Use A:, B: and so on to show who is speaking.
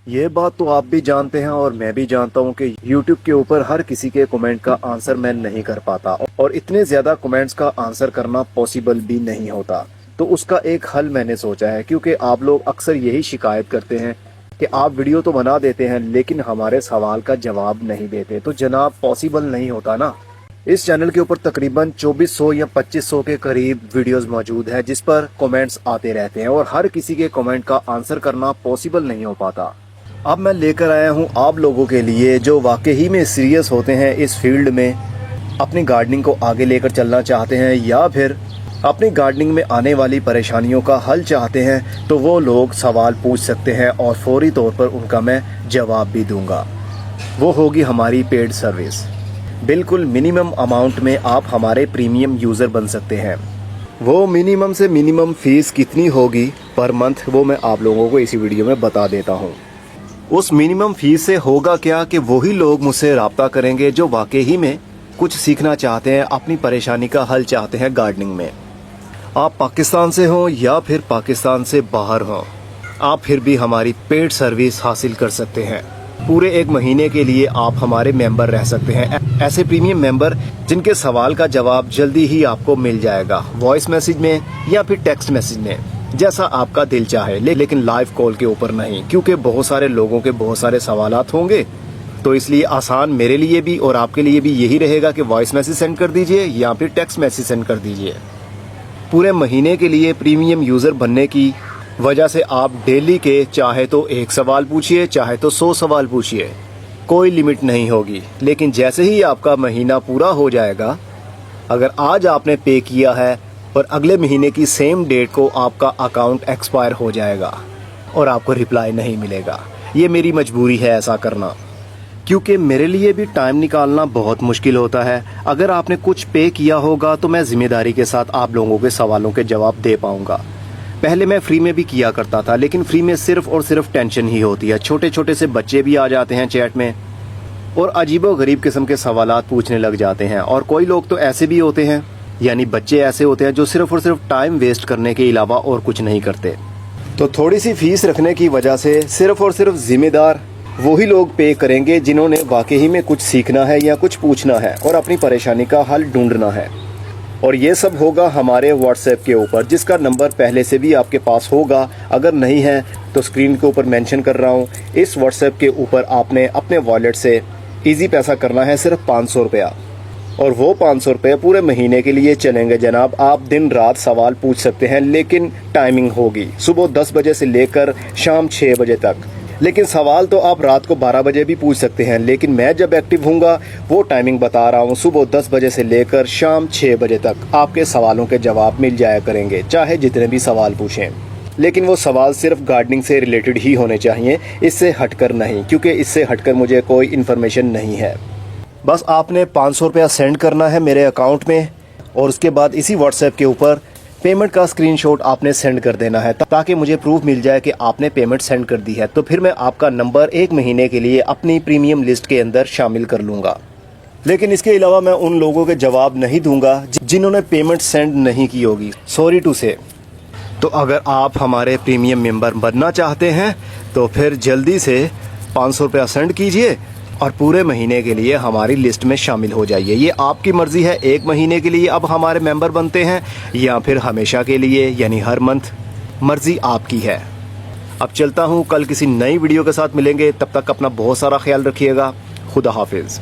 A: ये बात तो आप भी जानते हैं और मैं भी जानता हूँ कि YouTube के ऊपर हर किसी के कमेंट का आंसर मैं नहीं कर पाता और इतने ज्यादा कमेंट्स का आंसर करना पॉसिबल भी नहीं होता। तो उसका एक हल मैंने सोचा है, क्योंकि आप लोग अक्सर यही शिकायत करते हैं कि आप वीडियो तो बना देते हैं लेकिन हमारे सवाल का जवाब नहीं देते। तो जनाब पॉसिबल नहीं होता ना। इस चैनल के ऊपर तकरीबन 2400 या 2500 के करीब वीडियोस मौजूद हैं जिस पर कमेंट्स आते रहते हैं और हर किसी के कमेंट का आंसर करना पॉसिबल नहीं हो पाता। अब मैं लेकर आया हूं आप लोगों के लिए जो वाकई में सीरियस होते हैं इस फील्ड में, अपनी गार्डनिंग को आगे लेकर चलना चाहते हैं या फिर अपनी गार्डनिंग में आने वाली परेशानियों का हल चाहते हैं, तो वो लोग सवाल पूछ सकते हैं और फौरी तौर पर उनका मैं जवाब भी दूंगा। वो होगी हमारी पेड सर्विस। बिल्कुल मिनिमम अमाउंट में आप हमारे प्रीमियम यूज़र बन सकते हैं। वो मिनिमम से मिनिमम फीस कितनी होगी पर मंथ, वो मैं आप लोगों को इसी वीडियो में बता देता हूँ। उस मिनिमम फीस से होगा क्या कि वही लोग मुझसे रब्ता करेंगे जो वाकई में कुछ सीखना चाहते हैं, अपनी परेशानी का हल चाहते हैं गार्डनिंग में। आप पाकिस्तान से हो या फिर पाकिस्तान से बाहर हो, आप फिर भी हमारी पेड सर्विस हासिल कर सकते हैं। पूरे 1 महीने के लिए आप हमारे मेंबर रह सकते हैं। ऐसे प्रीमियम मेंबर जिनके सवाल का जवाब जल्दी ही आपको मिल जाएगा, वॉइस मैसेज में या फिर टेक्स्ट मैसेज में, जैसा आपका दिल चाहे, लेकिन लाइव कॉल के ऊपर नहीं, क्योंकि बहुत सारे लोगों के बहुत सारे सवालात होंगे। तो इसलिए आसान मेरे लिए भी और आपके लिए भी यही रहेगा कि वॉइस मैसेज सेंड कर दीजिए या फिर टेक्स्ट मैसेज सेंड कर दीजिए। पूरे महीने के लिए प्रीमियम यूज़र बनने की वजह से आप डेली के चाहे तो 1 सवाल पूछिए, चाहे तो 100 सवाल पूछिए, कोई लिमिट नहीं होगी। लेकिन जैसे ही आपका महीना पूरा हो जाएगा, अगर आज आपने पे किया है और अगले महीने की सेम डेट को आपका अकाउंट एक्सपायर हो जाएगा और आपको रिप्लाई नहीं मिलेगा। ये मेरी मजबूरी है ऐसा करना, क्योंकि मेरे लिए भी टाइम निकालना बहुत मुश्किल होता है। अगर आपने कुछ पे किया होगा तो मैं जिम्मेदारी के साथ आप लोगों के सवालों के जवाब दे पाऊंगा। पहले मैं फ्री में भी किया करता था, लेकिन फ्री में सिर्फ और सिर्फ टेंशन ही होती है। छोटे छोटे से बच्चे भी आ जाते हैं चैट में और अजीबो गरीब किस्म के सवालात पूछने लग जाते हैं। और कोई लोग तो ऐसे भी होते हैं, यानी बच्चे ऐसे होते हैं जो सिर्फ और सिर्फ टाइम वेस्ट करने के अलावा और कुछ नहीं करते। तो थोड़ी सी फीस रखने की वजह से सिर्फ और सिर्फ जिम्मेदार वही लोग पे करेंगे जिन्होंने वाकई में कुछ सीखना है या कुछ पूछना है और अपनी परेशानी का हल ढूंढना है। और ये सब होगा हमारे व्हाट्सएप के ऊपर, जिसका नंबर पहले से भी आपके पास होगा। अगर नहीं है तो स्क्रीन के ऊपर मेंशन कर रहा हूँ। इस व्हाट्सएप के ऊपर आपने अपने वॉलेट से इजी पैसा करना है, सिर्फ 500 रुपया, और वो 500 रुपये पूरे महीने के लिए चलेंगे जनाब। आप दिन रात सवाल पूछ सकते हैं, लेकिन टाइमिंग होगी सुबह 10 बजे से लेकर शाम 6 बजे तक। लेकिन सवाल तो आप रात को 12 बजे भी पूछ सकते हैं, लेकिन मैं जब एक्टिव हूँगा वो टाइमिंग बता रहा हूँ, सुबह 10 बजे से लेकर शाम 6 बजे तक आपके सवालों के जवाब मिल जाया करेंगे, चाहे जितने भी सवाल पूछें। लेकिन वो सवाल सिर्फ गार्डनिंग से रिलेटेड ही होने चाहिए, इससे हटकर नहीं, क्योंकि इससे हटकर मुझे कोई इन्फॉर्मेशन नहीं है। बस आपने 500 रुपया सेंड करना है मेरे अकाउंट में और उसके बाद इसी व्हाट्सएप के ऊपर पेमेंट का स्क्रीनशॉट आपने सेंड कर देना है, ताकि मुझे प्रूफ मिल जाए कि आपने पेमेंट सेंड कर दी है। तो फिर मैं आपका नंबर 1 महीने के लिए अपनी प्रीमियम लिस्ट के अंदर शामिल कर लूँगा। लेकिन इसके अलावा मैं उन लोगों के जवाब नहीं दूंगा जिन्होंने पेमेंट सेंड नहीं की होगी, सॉरी टू से। तो अगर आप हमारे प्रीमियम मेंबर बनना चाहते हैं तो फिर जल्दी से 500 रुपया सेंड कीजिए और पूरे महीने के लिए हमारी लिस्ट में शामिल हो जाइए। ये आपकी मर्जी है, 1 महीने के लिए अब हमारे मेंबर बनते हैं या फिर हमेशा के लिए, यानी हर मंथ, मर्जी आपकी है। अब चलता हूँ, कल किसी नई वीडियो के साथ मिलेंगे। तब तक अपना बहुत सारा ख्याल रखिएगा। खुदा हाफिज।